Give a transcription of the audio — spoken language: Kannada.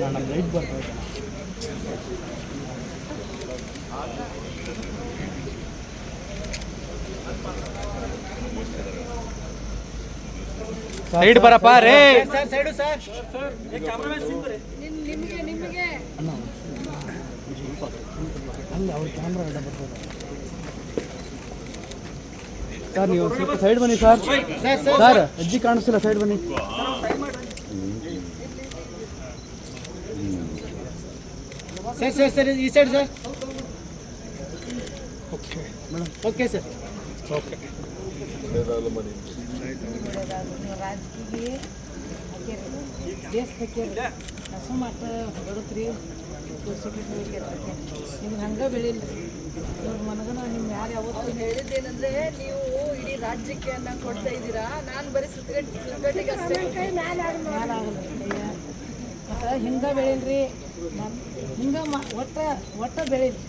ನಮ್ಮ ಲೈಟ್ ಬರ್ತಾ ಇದೆ. ಸೈಡ್ ಬರಪ್ಪ ರೇ. Side sir. ನಿಮಗೆ ಅಲ್ಲಿ ಅವ್ರ ಕ್ಯಾಮ್ರಾ ಎಲ್ಲ ಬರ್ತದೆ ಸರ್. ನೀವು ಸ್ವಲ್ಪ ಸೈಡ್ ಬನ್ನಿ ಸರ್. ಸರ್ ಅಜ್ಜಿ ಕಾಣಿಸ್ತಿಲ್ಲ, ಸೈಡ್ ಬನ್ನಿ. ಸರ್ ಸರ್ ಸರ್ ಈ side sir. Okay madam. Okay sir. Okay ರಾಜಕೀಯ ದೇಶ ಹಾಕ್ಯಾರ ಹಸು ಮಾಟ ಹೊರಡ್ತ್ರಿ ನಿಮ್ಗೆ ಹಂಗೆ ಬೆಳಿಲ್ಲ ಇವ್ರ ಮನಗನ ನಿಮ್ಗೆ ಯಾರು ಯಾವತ್ತು ಹೇಳಿದ್ದೇನೆಂದರೆ ನೀವು ಇಡೀ ರಾಜ್ಯಕ್ಕೆ ಅನ್ನ ಕೊಡ್ತಾ ಇದ್ದೀರಾ. ನಾನು ಬರೀ ಸುತ್ತಗಟ್ಟಿಗೆ ಅಷ್ಟೇ ಮ್ಯಾಲೆ ಆಗಲ್ಲ ಮತ್ತು ಹಿಂಗೆ ಬೆಳೀಲ್ರಿ. ಹಿಂಗೆ ಒಟ್ಟು ಬೆಳೀಲಿ.